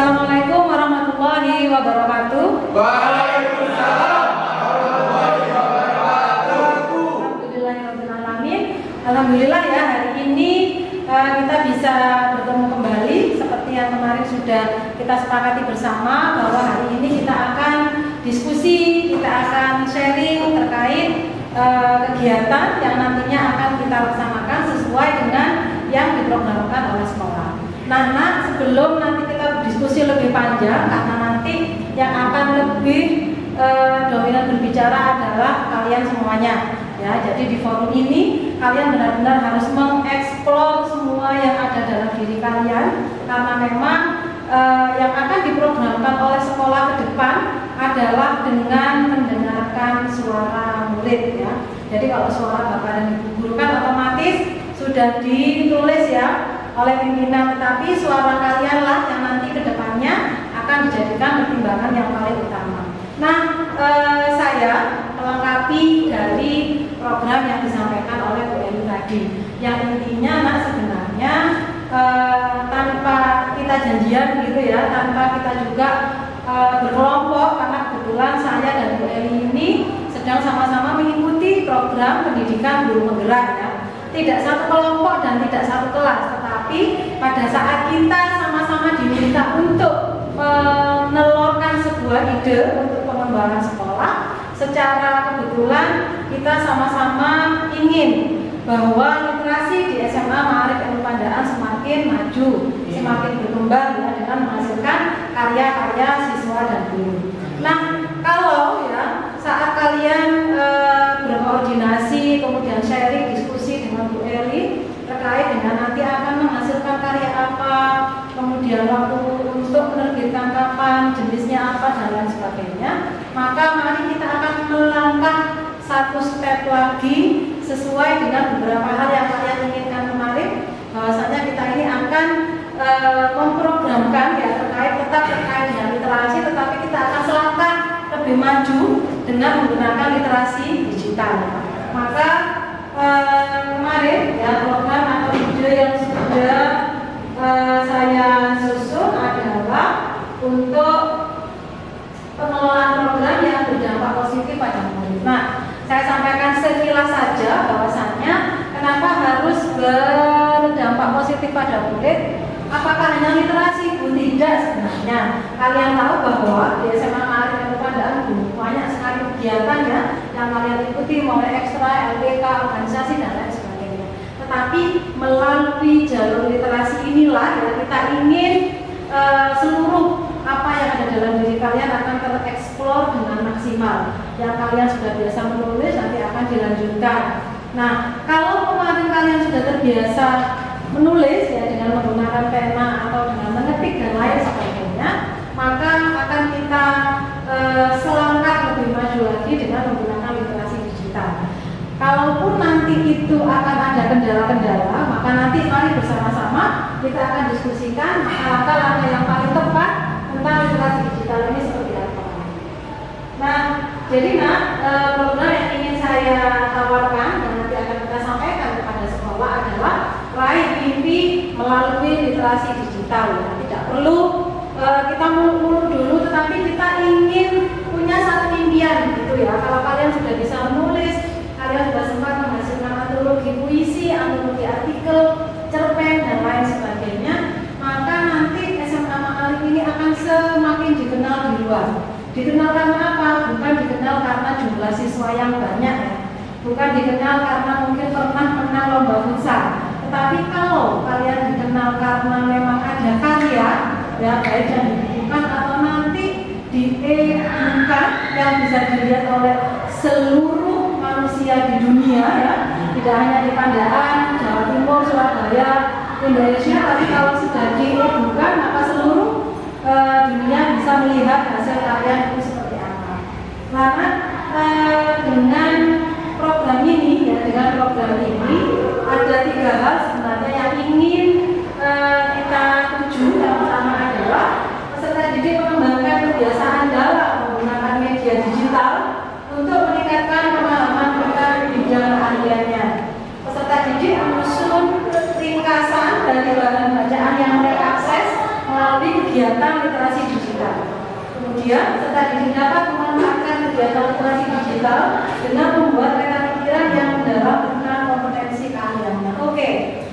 Assalamualaikum warahmatullahi wabarakatuh. Waalaikumsalam warahmatullahi wabarakatuh. Alhamdulillahirrahmanirrahim. Alhamdulillah ya, hari ini kita bisa bertemu kembali seperti yang kemarin sudah kita sepakati bersama bahwa hari ini kita akan diskusi, kita akan sharing terkait kegiatan yang nantinya akan kita laksanakan sesuai dengan yang diprogramkan oleh sekolah. Nah, sebelum nanti kita diskusi lebih panjang, karena nanti yang akan lebih dominan berbicara adalah kalian semuanya. Ya, jadi di forum ini kalian benar-benar harus mengeksplor semua yang ada dalam diri kalian, karena memang yang akan diprogramkan oleh sekolah ke depan adalah dengan mendengarkan suara murid ya. Jadi kalau suara bapak dan ibu guru kan otomatis sudah ditulis ya oleh pimpinan, tetapi suara kalian lah yang nanti ke depannya akan dijadikan pertimbangan yang paling utama. Nah, saya melengkapi dari program yang disampaikan oleh Bu Elu tadi, yang intinya sebenarnya tanpa kita janjian gitu ya, tanpa kita juga berkelompok, karena kebetulan saya dan Bu Eli ini sedang sama-sama mengikuti program pendidikan guru penggerak ya. Tidak satu kelompok dan tidak satu kelas, tetapi pada saat kita sama-sama diminta untuk menelurkan sebuah ide untuk pengembangan sekolah, secara kebetulan kita sama-sama ingin bahwa literasi di SMA Ma'arif Ilmu Pandaan semakin maju, semakin berkembang ya, dengan menghasilkan karya-karya siswa dan guru. Nah, kalau ya saat kalian berkoordinasi kemudian sharing diskusi dengan Bu Eli terkait dengan nanti akan menghasilkan karya apa, kemudian waktu untuk menerbitkan kapan, jenisnya apa dan lain sebagainya, maka mari kita akan melangkah satu step lagi sesuai dengan beberapa hal yang kalian inginkan kemarin, bahwasanya kita ini akan memprogramkan ya tetap terkait dengan literasi, tetapi kita akan selangkah lebih maju dengan menggunakan literasi digital. Maka kemarin ya program atau ide yang sudah saya susun adalah untuk pengelolaan program yang berdampak positif pada murid. Nah, saya sampaikan sekilas saja bahwasannya kenapa harus berdampak positif pada murid. Apakah hanya literasi? Tidak sebenarnya. Kalian tahu bahwa di SMA Ma'arif Ilmu Pandaan banyak sekali kegiatan ya yang kalian ikuti, mulai ekstra, LPK, organisasi dan lain sebagainya. Tetapi melalui jalur literasi inilah ya kita ingin seluruh apa yang ada dalam diri kalian akan tereksplor dengan maksimal. Yang kalian sudah biasa menulis nanti akan dilanjutkan. Nah, kalau kemarin kalian sudah terbiasa menulis ya dengan menggunakan pena atau dengan mengetik dan lain sebagainya, maka akan kita selangkah lebih maju lagi dengan menggunakan literasi digital. Kalaupun nanti itu akan ada kendala-kendala, maka nanti mari bersama-sama kita akan diskusikan langkah-langkah yang paling tepat tentang literasi digital ini seperti apa. Nah, jadi program yang ingin saya tawarkan dan nanti akan kita sampaikan kepada sekolah adalah raih mimpi melalui literasi digital. Ya. Tidak perlu kita muluk-muluk dulu, tetapi kita ingin punya satu impian gitu ya. Kalau kalian sudah bisa menulis, kalian sudah sempat menghasilkan antologi puisi, antologi artikel, cerpen dan lain sebagainya, maka nanti SMA Ma'arif ini akan semakin dikenal di luar. Dikenal karena apa? Bukan dikenal karena jumlah siswa yang banyak ya. Bukan dikenal karena mungkin pernah menang lomba futsal. Tapi kalau kalian dikenal karena memang ada karya ya, baik yang dibukukan atau nanti di-e-bukan yang bisa dilihat oleh seluruh manusia di dunia ya, tidak hanya di Pandaan, Jawa Timur, Surabaya, Indonesia, tapi kalau sudah di-e-bukan maka seluruh dunia bisa melihat hasil karya itu seperti apa. Karena dengan program ini ya, dengan program ini ada 3 hal sebenarnya yang ingin kita tuju. Yang pertama adalah peserta didik mengembangkan kebiasaan dalam menggunakan media digital untuk meningkatkan pemahaman mereka di bidang keahliannya. Peserta didik menyusun ringkasan dari bahan bacaan yang mereka akses melalui melalui kegiatan literasi digital. Kemudian serta didik dapat memanfaatkan kegiatan literasi digital dengan membuat peta pikiran yang mendalam tentang kompetensi keahliannya. Oke,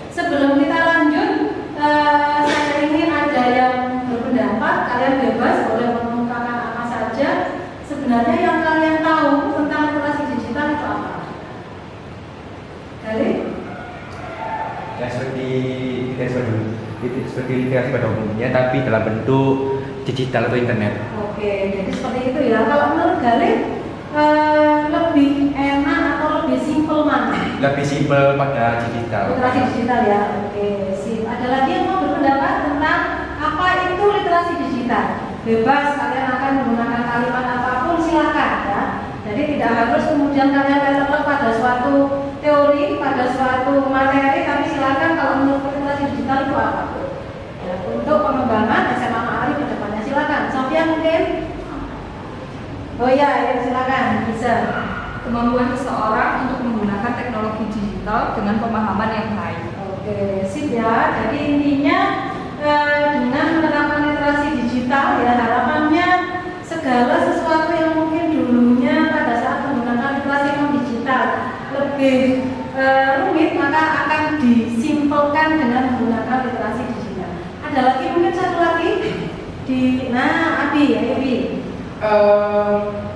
sebelum kita lanjut, saya ini ada yang berpendapat, kalian bebas boleh mengungkapkan apa saja. Sebenarnya yang kalian tahu tentang literasi digital itu apa? Kali? Ya seperti literasi pada umumnya, tapi dalam bentuk digital atau internet. Oke, jadi seperti itu ya. Kalau menurut Galih, lebih enak atau lebih simpel mana? Lebih simpel pada digital. Literasi digital ya. Oke, sip. Ada lagi yang mau berpendapat tentang apa itu literasi digital? Bebas, kalian akan menggunakan kalimat apapun silakan ya. Jadi tidak harus kemudian kalian terletak pada suatu teori, pada suatu materi, tapi silakan kalau menurut literasi digital itu apa? Ya, untuk pengembangan SMA Ma'arif ke depannya silakan. Sofia mungkin? Oh ya, silakan bisa. Kemampuan seseorang untuk menggunakan teknologi digital dengan pemahaman yang baik. Oke, sip ya. Jadi intinya dengan menerapkan literasi digital ya harapannya segala sesuatu yang mungkin dulunya pada saat menggunakan literasi non digital lebih rumit maka akan disimpelkan dengan menggunakan literasi digital. Ada lagi mungkin satu lagi Abi ya Abi.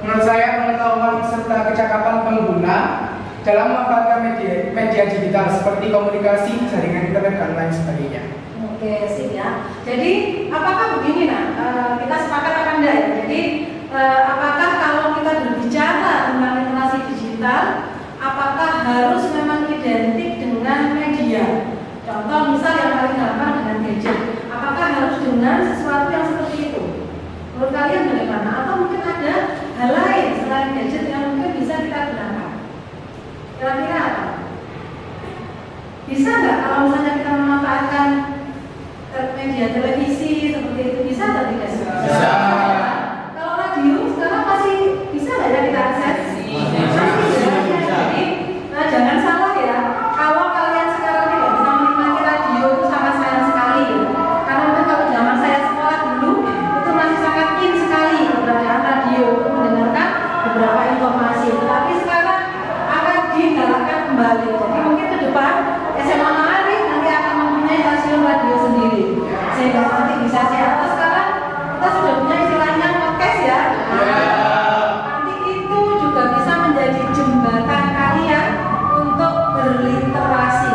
Menurut saya pengetahuan serta kecakapan pengguna dalam memanfaatkan media digital seperti komunikasi, jaringan internet dan lain sebagainya. Oke, sip ya. Jadi apakah begini kita sepakat apa enggak ya? Jadi apakah kalau kita berbicara tentang literasi digital, apakah harus memang identik dengan media? Contoh misal yang paling gampang dengan gadget. Apakah harus dengan sesuatu yang seperti itu? Menurut kalian bagaimana? Atau mungkin ada hal lain selain gadget yang mungkin bisa kita gunakan? Kira-kira apa? Bisa nggak kalau misalnya kita memanfaatkan media televisi seperti itu, bisa atau tidak? Bisa. Kalau radio sekarang masih bisa nggak ya kita akses? Bisa. Jadi jangan salah ya. Kalau kalian sekarang tidak bisa menikmati radio itu sangat sayang sekali. Karena mungkin kalau zaman saya sekolah dulu itu masih sangat in sekali keberadaan radio untuk mendengarkan beberapa informasi. Tetapi sekarang akan digalakkan kembali. Jadi mungkin ke depan SMA Ma'arif nanti akan mempunyai stasiun radio sendiri. Sehingga nanti bisa share. Atau sekarang kita sudah punya istilahnya podcast ya. Nanti itu juga bisa menjadi jembatan kalian untuk berliterasi,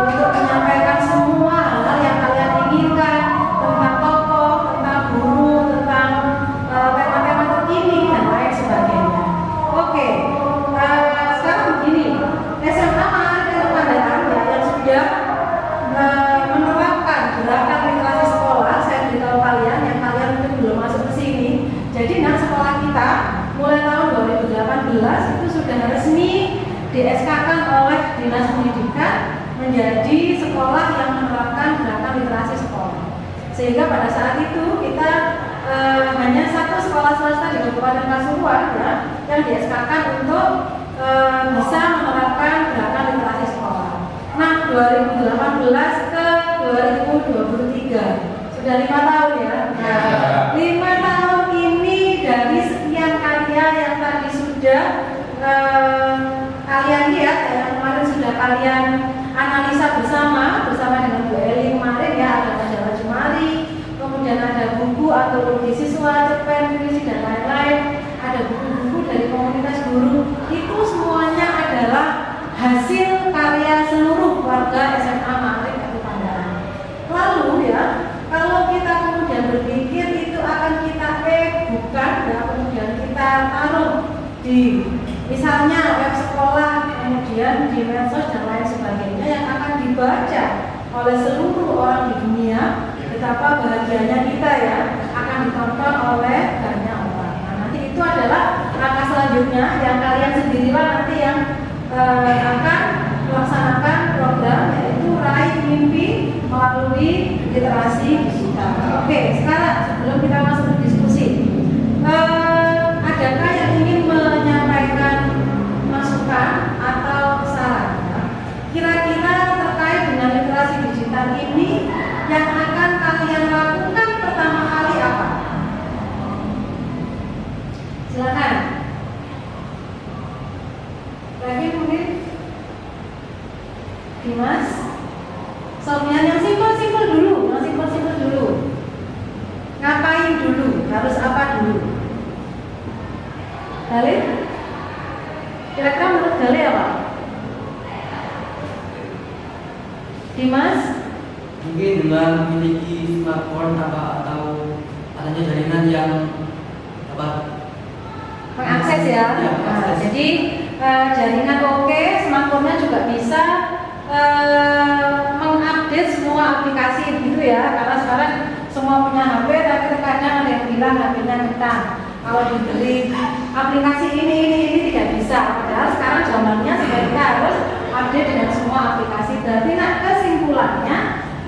untuk menyampaikan semua hal yang kalian inginkan tentang tokoh, tentang guru, tentang tema-tema terkini dan lain sebagainya. Oke, sekarang begini, SMA Ma'arif Kepandaan ya yang sudah menerapkan gerakan literasi sekolah. Saya beritahu kalian yang kalian mungkin belum masuk ke sini. Jadi sekolah kita mulai tahun 2018 itu sudah resmi di-SK-kan oleh Dinas Pendidikan menjadi sekolah yang menerapkan gerakan literasi sekolah. Sehingga pada saat itu kita hanya satu sekolah swasta di Kabupaten Pasuruan ya, yang di-SK-kan untuk bisa menerapkan gerakan literasi sekolah. Nah, 2018 ke 2023 sudah 5 tahun ya. Nah, 5 tahun ini dari sekian karya yang tadi sudah kalian lihat yang kemarin sudah kalian analisa bersama dengan Bu Eli kemarin ya, ada majalah Jemari, kemudian ada buku antologi siswa, cerpen, puisi dan lain-lain, ada buku-buku dari komunitas guru. Itu semuanya adalah hasil karya seluruh warga SMA Ma'arif Kepandaan. Lalu ya, kalau kita kemudian berpikir itu akan kita bukan ya, kemudian kita taruh di misalnya web sekolah, kemudian di medsos dan lain sebagainya yang akan dibaca oleh seluruh orang di dunia, betapa bahagianya kita ya, akan ditonton oleh banyak orang. Nah, nanti itu adalah langkah selanjutnya yang kalian sendirilah nanti yang akan melaksanakan program yaitu Raih Mimpi melalui literasi digital. Oke, sekarang sebelum kita masuk ke diskusi, adakah yang ingin menyampaikan masukan atau saran kira-kira terkait dengan literasi digital ini yang akan kalian lakukan pertama Galih? Kira-kira menurut Galih apa? Dimas? Mungkin dengan memiliki smartphone atau adanya jaringan yang Mengakses ya. Ya, Nah, akses. jadi jaringan oke, smartphone-nya juga bisa mengupdate semua aplikasi gitu ya. Karena sekarang semua punya HP, tapi terkadang ada yang bilang HP-nya kentang. Kalau dibeli aplikasi ini tidak bisa. Padahal sekarang zamannya sebaiknya harus update dengan semua aplikasi. Berarti kesimpulannya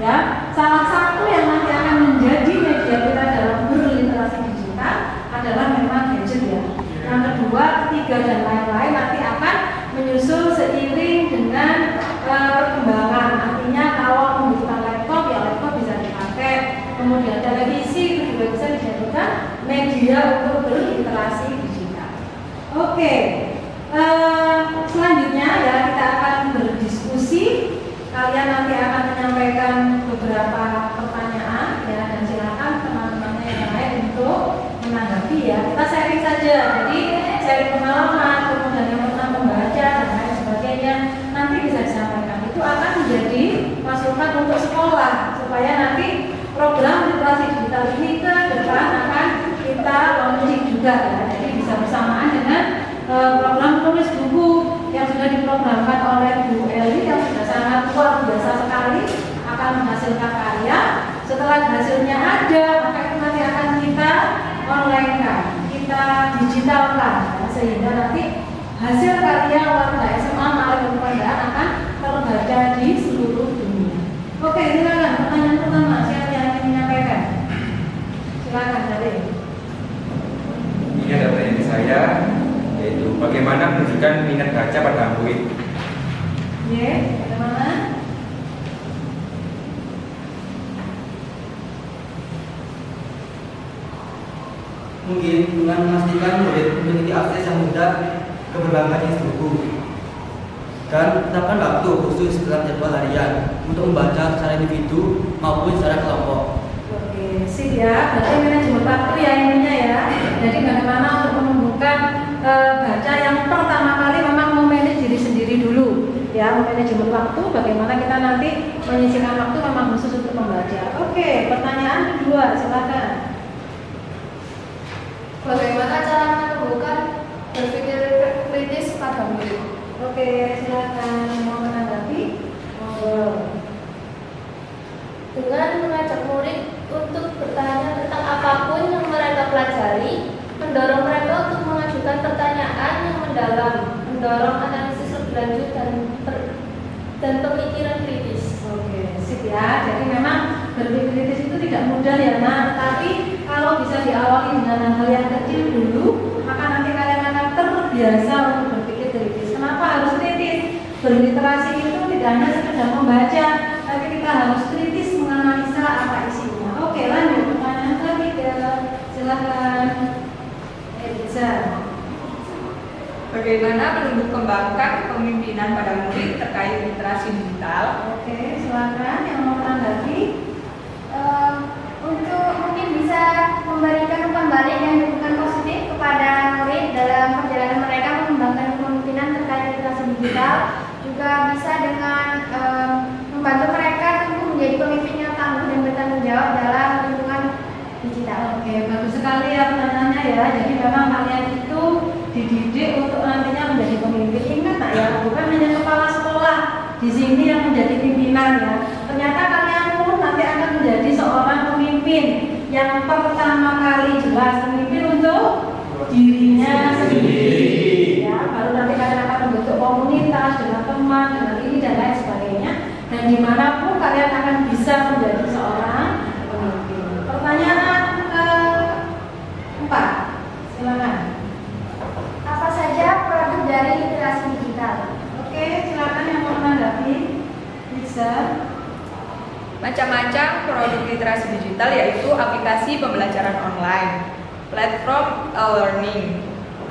ya, salah satu yang nanti akan menjadi media kita dalam berliterasi digital adalah memang gadget ya. Yang kedua, ketiga dan lain-lain nanti akan menyusul seiring dengan perkembangan. Artinya kalau membutuhkan laptop ya laptop bisa dipakai. Kemudian televisi itu juga bisa dijadikan media untuk berliterasi digital. Oke, selanjutnya ya kita akan berdiskusi. Kalian nanti akan menyampaikan beberapa pertanyaan ya, dan silakan teman-temannya yang lain untuk menanggapi ya. Kita sharing saja, jadi sharing pengalaman, kemudian yang pernah membaca dan lain sebagainya nanti bisa disampaikan. Itu akan menjadi masukan untuk sekolah supaya nanti program literasi digital ini ke depan akan kita launching juga ya. Jadi bisa bersamaan dengan program tulis buku yang sudah diprogramkan oleh Bu Eli yang sudah sangat luar biasa sekali, akan menghasilkan karya. Setelah hasilnya ada, maka itu nanti akan kita online kan, kita digitalkan ya, sehingga nanti hasil karya warga SMA Malang Perpandaan akan terbaca di seluruh dunia. Oke, silakan pertanyaan pertama, siapa yang ingin menyampaikan? Silakan dari. Ini ada pertanyaan saya, yaitu bagaimana menunjukkan minat baca pada murid. Bagaimana? mungkin dengan memastikan murid memiliki akses yang mudah ke berbagai jenis buku dan tetapkan waktu khusus dalam jadwal harian untuk membaca secara individu maupun secara kelompok. Oke, sip ya. Berarti manajemen waktu ya intinya ya. Jadi bagaimana untuk menumbuhkan baca yang pertama kali memang memanage diri sendiri dulu ya, manajemen waktu. Bagaimana kita nanti menyisihkan waktu memang khusus untuk membaca. Oke, pertanyaan kedua, silakan. Bagaimana cara menumbuhkan berpikir kritis pada murid? Oke, silakan mau menanggapi. Dengan mengajak murid untuk bertanya tentang apapun yang mereka pelajari, mendorong mereka untuk mengajukan pertanyaan yang mendalam, mendorong analisis lebih lanjut dan pemikiran kritis. Oke, sip ya. Jadi memang berpikir kritis itu tidak mudah ya, nah. Tapi kalau bisa diawali dengan hal yang kecil dulu, maka nanti kalian akan terbiasa untuk berpikir kritis. Kenapa harus kritis? Berliterasi itu tidak hanya sekedar membaca, tapi kita harus kritis menganalisa apa isinya. Oke, lanjut pertanyaan ketiga. Silakan. Bisa. Bagaimana menumbuh kembangkan kepemimpinan pada murid terkait literasi digital? Oke, silakan yang mau menanggapi. Untuk mungkin bisa memberikan umpan balik dan dukungan positif kepada murid dalam perjalanan mereka mengembangkan kepemimpinan terkait literasi digital, juga bisa dengan membantu mereka tumbuh menjadi pemimpin yang tangguh dan bertanggung jawab dalam lingkungan digital. Oke, bagus sekali ya pertanyaannya ya. Jadi memang kalian itu dididik untuk nantinya menjadi pemimpin. Ingat nak ya, bukan hanya kepala sekolah di sini yang menjadi pimpinan ya. Ternyata kalian pun nanti akan menjadi seorang pemimpin yang pertama kali jelas pemimpin untuk dirinya sendiri. Ya, baru nanti kalian akan membentuk komunitas dengan teman, dengan ini dan lain sebagainya. Dan dimanapun kalian akan bisa menjadi seorang pemimpin. Pertanyaan keempat, silakan. Apa saja produk dari literasi digital? Oke, silakan yang mau menanggapi. Bisa. Macam-macam produk literasi digital yaitu aplikasi pembelajaran online, platform e-learning,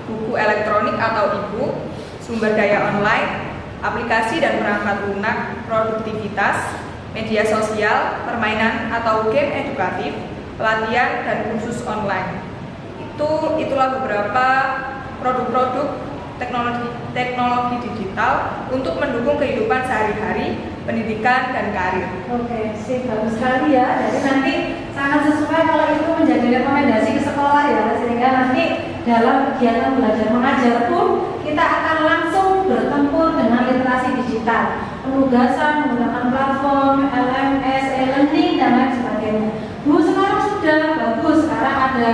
buku elektronik atau e-book, sumber daya online, aplikasi dan perangkat lunak, produktivitas, media sosial, permainan atau game edukatif, pelatihan dan kursus online. Itulah beberapa produk-produk teknologi digital untuk mendukung kehidupan sehari-hari, pendidikan, dan karir. Oke, sip, bagus sekali ya. Jadi nanti sangat sesuai kalau itu menjadi rekomendasi ke sekolah ya, sehingga nanti dalam kegiatan belajar mengajar pun kita akan langsung bertempur dengan literasi digital, penugasan menggunakan platform LMS, e-learning dan lain sebagainya. Bu, sekarang sudah bagus, sekarang ada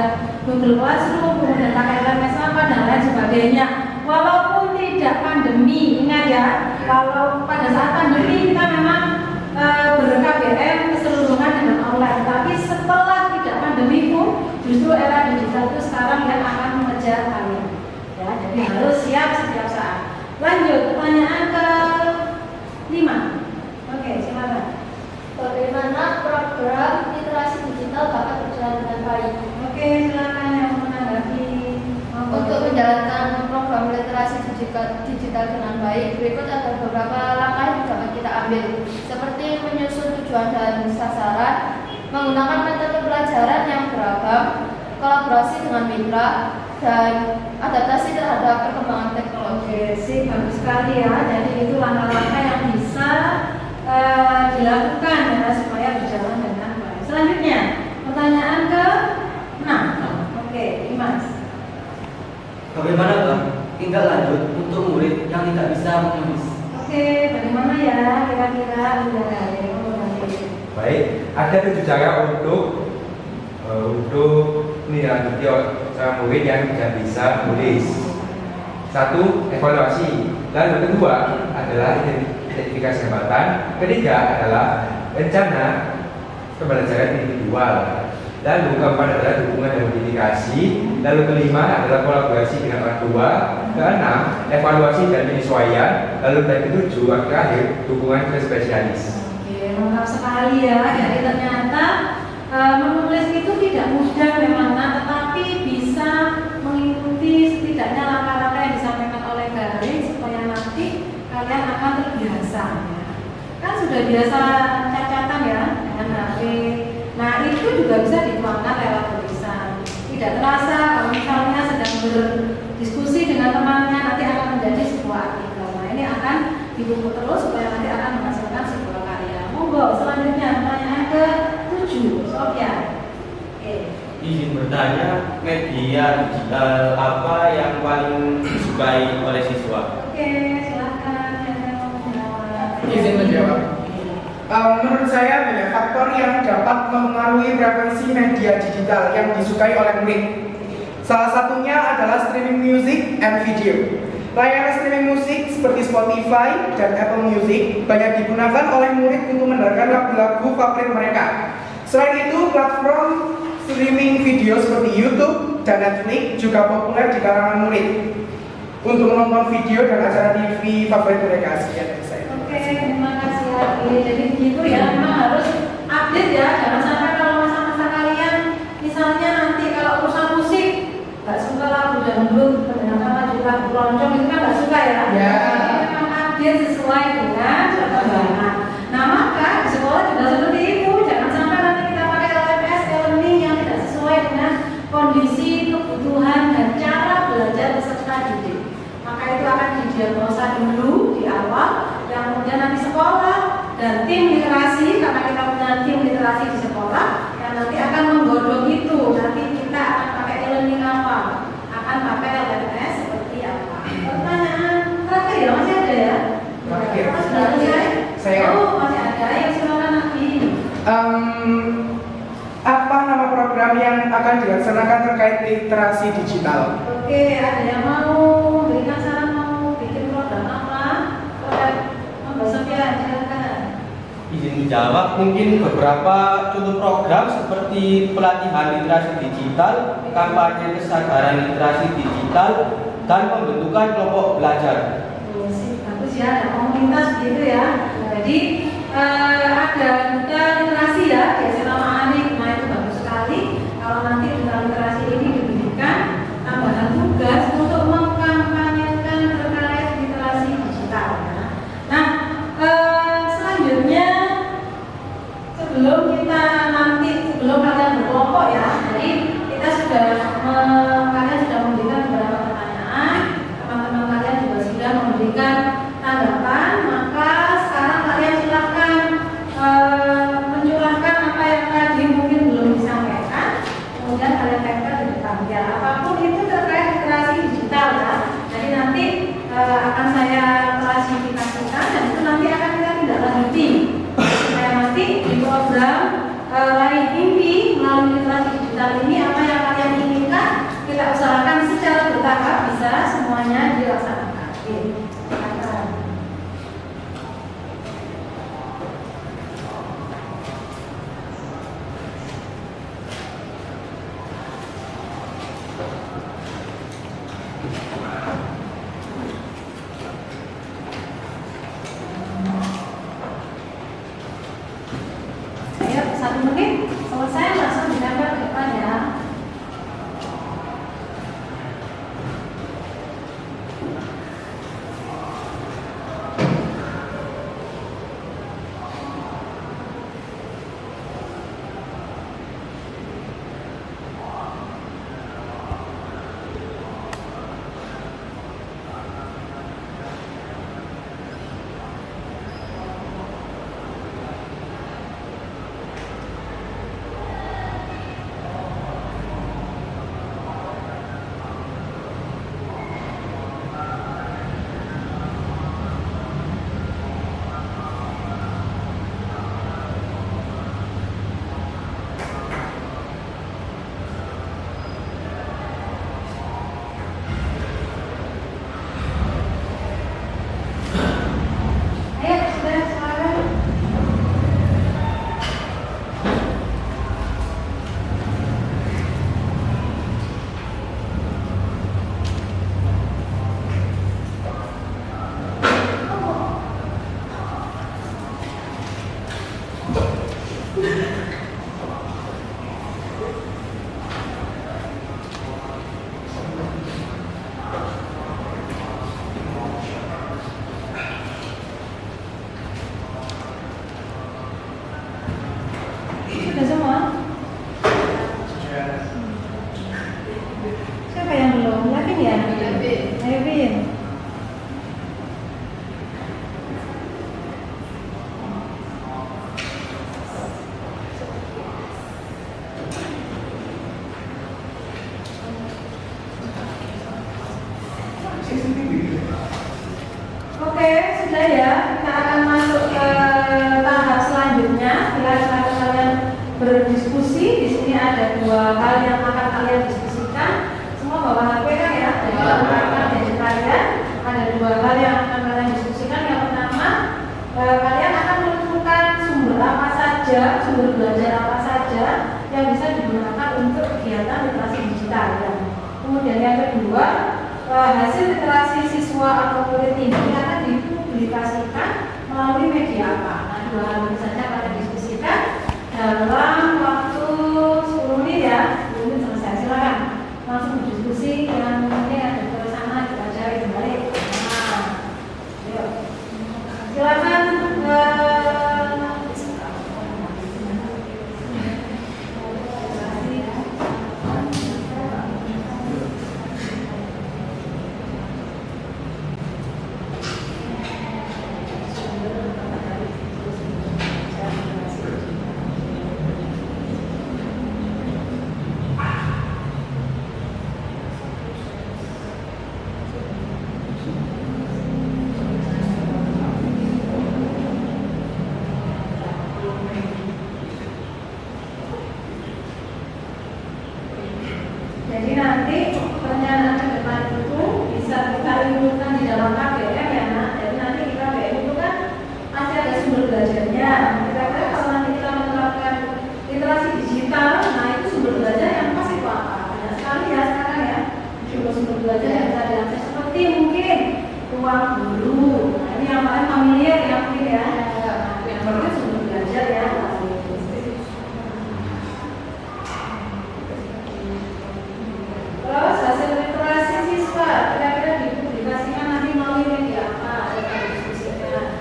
Google Classroom, kemudian pakai LMS apa dan lain sebagainya. Walaupun tidak pandemi, ingat ya, kalau pada saat pandemi kita memang ber-KBM keseluruhan dengan online, tapi setelah tidak pandemi pun justru era digital itu sekarang yang akan mengejar kalian. Ya, jadi harus siap setiap saat. Lanjut, pertanyaan ke-5. Oke, silakan. Bagaimana program literasi digital dapat berjalan dengan baik? Oke, silakan yang menanggapi. Untuk menjalankan program literasi digital dengan baik, berikut ada beberapa langkah yang dapat kita ambil, seperti menyusun tujuan dan sasaran, menggunakan metode pelajaran yang beragam, kolaborasi dengan mitra, dan adaptasi terhadap perkembangan teknologi. Oke, sih bagus sekali ya. Jadi itu langkah-langkah yang bisa dilakukan ya supaya berjalan dengan baik. Selanjutnya, pertanyaan ke-6. Oke, Dimas. Bagaimana Bang tindak lanjut untuk murid yang tidak bisa menulis? Oke, bagaimana ya kira-kira Baik, ada 7 cara untuk menindaklanjuti seorang murid yang tidak bisa menulis. 1. Evaluasi. Lalu kedua adalah identifikasi hambatan. Ketiga adalah rencana pembelajaran individual. Lalu keempat adalah dukungan dan modifikasi. Lalu kelima adalah kolaborasi dengan orang tua. Keenam, evaluasi dan penyesuaian. Lalu yang ketujuh, terakhir, dukungan ke spesialis. Oke, lengkap sekali ya. Jadi ternyata menulis itu tidak mudah memang, tetapi bisa mengikuti setidaknya langkah-langkah yang disampaikan oleh Garin supaya nanti kalian akan terbiasa. Ya. Kan sudah biasa cacatan ya dengan HP. Nah itu juga bisa dituangkan lewat tulisan. Tidak terasa kalau misalnya sedang berdiskusi dengan temannya nanti akan menjadi sebuah artikel. Nah ini akan dibuku terus supaya nanti akan menghasilkan sebuah karya. Monggo selanjutnya pertanyaan ke-7, Sofia. Oke. Izin bertanya, media digital apa yang paling disukai oleh siswa? Oke, silakan yang mau menjawab. Izin menjawab. Menurut saya banyak faktor yang dapat mempengaruhi preferensi media digital yang disukai oleh murid. Salah satunya adalah streaming music and video. Layanan streaming musik seperti Spotify dan Apple Music banyak digunakan oleh murid untuk mendengarkan lagu-lagu favorit mereka. Selain itu, platform streaming video seperti YouTube dan Netflix juga populer di kalangan murid untuk menonton video dan acara TV favorit mereka. Sekian dari saya. Oke, terima kasih Abi. Jadi begitu ya, memang harus update ya. Jangan sampai kalau masa-masa kalian, misalnya nanti kalau urusan musik, nggak suka lagu dangdut, mendengarkan lagu keroncong itu kan nggak suka ya. Ya. Jadi memang update sesuai dengan perkembangan. Nah maka di sekolah juga seperti itu. Jangan sampai nanti kita pakai LMS, e-learning yang tidak sesuai dengan kondisi, kebutuhan dan cara belajar peserta didik. Maka itu akan didiagnosa dulu di awal, yang kemudian nanti sekolah dan tim literasi, karena kita punya tim literasi di sekolah yang nanti akan menggodok itu. Nanti kita akan pakai e-learning apa, akan pakai LMS seperti apa. Pertanyaan terakhir ya, masih ada ya? Terakhir. Mas sudah selesai? Saya. Oh masih ada, ya silakan Nabi. Apa nama program yang akan dilaksanakan terkait literasi digital? Oke, ada yang mau berikan saran, mau bikin program apa? Mbak Sofia, silakan. Izin menjawab, mungkin beberapa contoh program seperti pelatihan literasi digital, kampanye kesadaran literasi digital, dan pembentukan kelompok belajar. Bagus ya, ada komunitas gitu ya. Jadi ada duta literasi ya, biasa nama Ani, nah itu bagus sekali. Kalau nanti duta literasi ini diberikan tambahan tugas untuk mengkampanyekan terkait literasi digital. Nah, selanjutnya sebelum kalian berkelompok ya, jadi kita sudah kalian sudah memberikan beberapa pertanyaan. Silakan. Ayo, 1 menit selesai langsung dilempar ke depan ya. Ayo, sudah sekarang. Sudah semua? Siapa yang belum? Yakin ya? Ayo, Bin. Oke, sudah ya. Kita akan masuk ke tahap selanjutnya. Silakan kalian berdiskusi. Di sini ada 2 hal yang akan kalian diskusikan. Semua bawa HP kan ya? Jadi menggunakan gadget kalian. Ada 2 hal yang akan kalian diskusikan. Yang pertama, kalian akan menentukan sumber apa saja, sumber belajar apa saja yang bisa digunakan untuk kegiatan literasi digital. Ya. Kemudian yang kedua, hasil literasi siswa atau murid ini akan dipublikasikan melalui media apa? Nah, 2 hal ini saja akan diskusikan dalam waktu 10 menit ya. 10 menit selesai. Silakan langsung berdiskusi. Yang mungkin ada ke sana kita cari kembali. Nah, yuk. Silakan. Jadi nanti perencanaan ke depan itu bisa kita inputkan di dalam KBM ya nak. Jadi nanti di KBM itu kan pasti ada sumber belajarnya. Kira-kira kalau nanti kita menerapkan literasi digital, nah itu sumber belajar yang pas itu apa? Banyak sekali ya sekarang ya. Sumber belajar yang bisa diakses seperti mungkin ruang guru. Nah, ini yang paling familiar ya mungkin ya. Yang perlu sumber belajar ya. Terus hasil literasi siswa kira-kira dipublikasikan nanti melalui media apa? Kita diskusikan.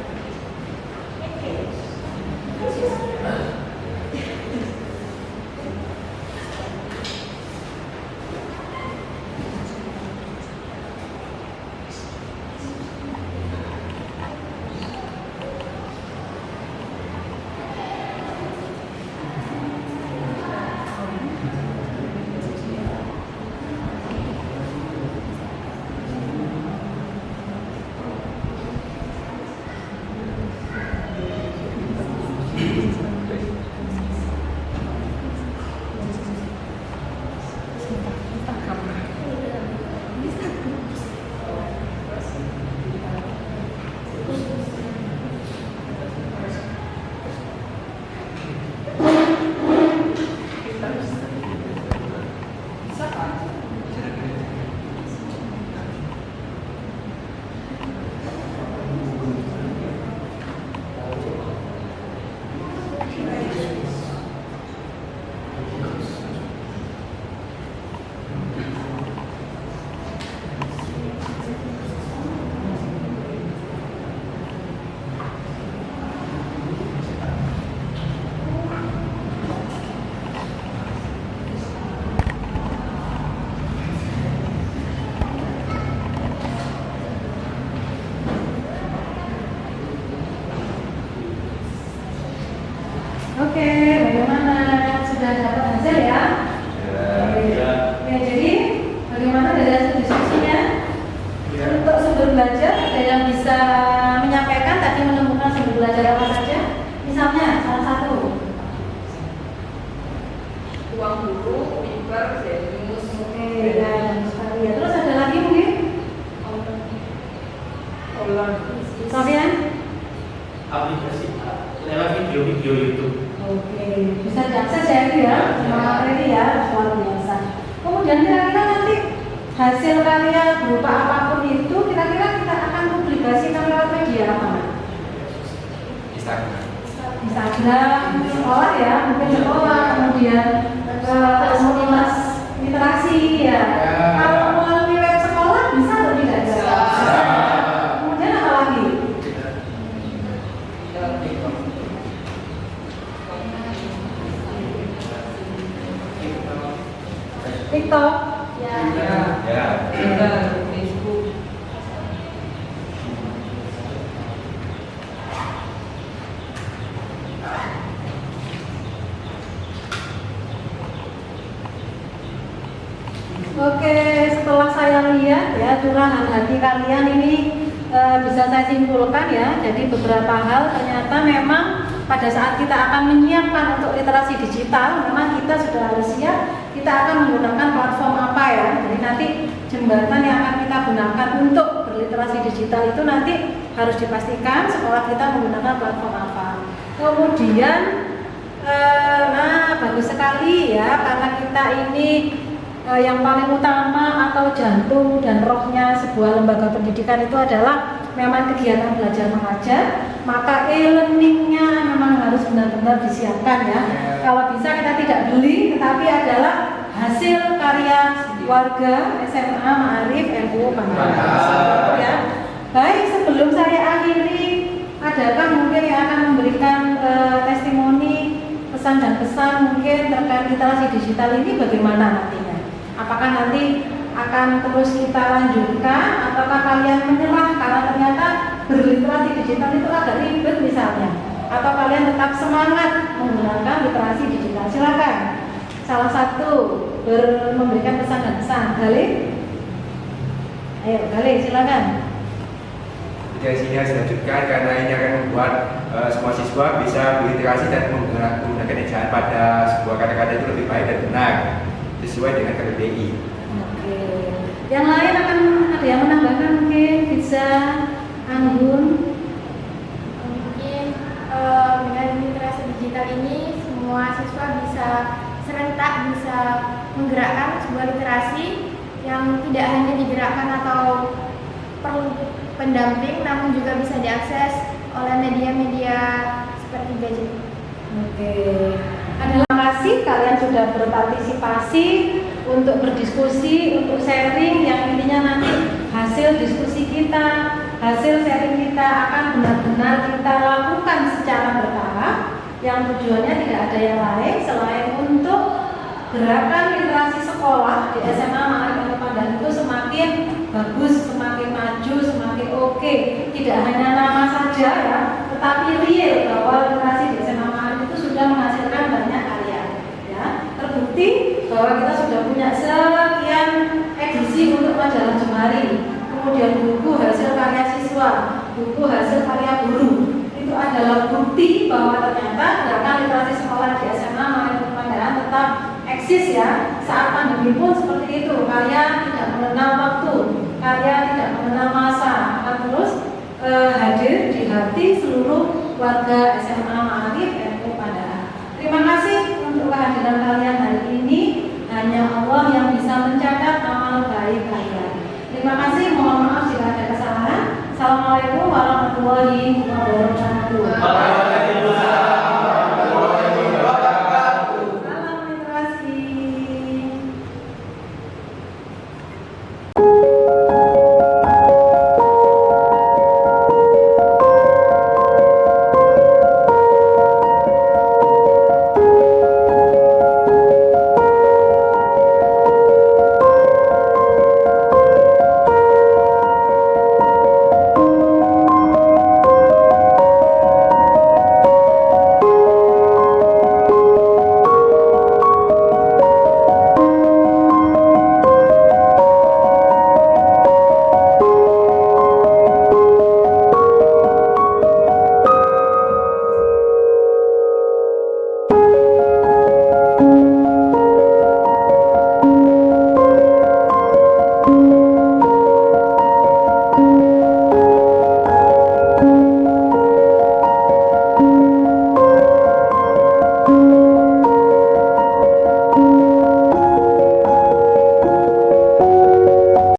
Oke, bagaimana? Sudah dapat hasil ya? Ya, jadi bagaimana dari hasil diskusinya? Untuk sumber belajar, ada yang bisa menyampaikan tadi menemukan sumber belajar apa saja? Misalnya, salah satu. Uang guru, paper, Zenius. Oke, dan sekali ya. Terus ada lagi mungkin? Sofian? Aplikasi lewat video-video YouTube. Oke, bisa diakses ya itu ya, sama ini ya, luar biasa. Kemudian kira-kira nanti hasil karya berupa apapun itu, kira-kira kita akan publikasikan lewat media apa? Instagram. Instagram, sekolah ya, mungkin sekolah, kemudian komunitas literasi ya. Kalau melalui web sekolah bisa atau tidak? Bisa. Kemudian apa lagi? TikTok. Ya. Ya. Facebook. Oke, setelah saya lihat ya curahan hati kalian ini bisa saya simpulkan ya. Jadi beberapa hal ternyata memang pada saat kita akan menyiapkan untuk literasi digital, memang kita sudah harus siap. Kita akan menggunakan platform apa ya. Jadi nanti jembatan yang akan kita gunakan untuk berliterasi digital itu nanti harus dipastikan sekolah kita menggunakan platform apa. Kemudian, nah bagus sekali ya karena kita ini yang paling utama atau jantung dan rohnya sebuah lembaga pendidikan itu adalah memang kegiatan belajar mengajar, maka e-learningnya memang harus benar-benar disiapkan ya. Kalau bisa kita tidak beli, tetapi adalah hasil karya warga SMA Ma'arif NU Pangandaran ya. Baik, sebelum saya akhiri, adakah mungkin yang akan memberikan testimoni, pesan dan pesan mungkin terkait literasi digital ini bagaimana nantinya? Apakah nanti akan terus kita lanjutkan ataukah kalian menyerah karena ternyata berliterasi digital itu agak ribet misalnya, atau kalian tetap semangat menggunakan literasi digital? Silakan salah satu memberikan pesan dan pesan. Galih, ayo Galih silakan. Dari sini harus dilanjutkan karena ini akan membuat semua siswa bisa berliterasi dan menggunakan ejaan pada sebuah kata-kata itu lebih baik dan benar sesuai dengan KBBI. Oke. Yang lain akan ada yang menambahkan mungkin bisa Anggun. Mungkin dengan literasi digital ini semua siswa bisa serentak bisa menggerakkan sebuah literasi yang tidak hanya digerakkan atau perlu pendamping, namun juga bisa diakses oleh media-media seperti gadget. Oke. Terima kasih kalian sudah berpartisipasi untuk berdiskusi, untuk sharing yang intinya nanti hasil diskusi kita, hasil sharing kita akan benar-benar kita lakukan secara bertahap yang tujuannya tidak ada yang lain selain untuk gerakan literasi sekolah di SMA Ma'arif Pangandaran itu semakin bagus, semakin maju, semakin oke. Tidak hanya nama saja ya, tetapi real bahwa literasi di SMA Ma'arif itu sudah menghasilkan banyak karya ya. Terbukti bahwa kita sudah punya sekian edisi untuk majalah Jemari, kemudian buku hasil karya siswa, buku hasil karya guru. Itu adalah bukti bahwa ternyata gerakan literasi sekolah di SMA Ma'arif Pangandaran tetap eksis ya. Saat pandemi pun seperti itu, karya tidak mengenal waktu, karya tidak mengenal masa, akan terus hadir di hati seluruh warga SMA Ma'arif NU Pangandaran. Terima kasih untuk kehadiran kalian hari ini. Hanya Allah yang bisa mencatat amal baik kalian. Terima kasih, mohon maaf jika ada kesalahan. Assalamualaikum warahmatullahi wabarakatuh.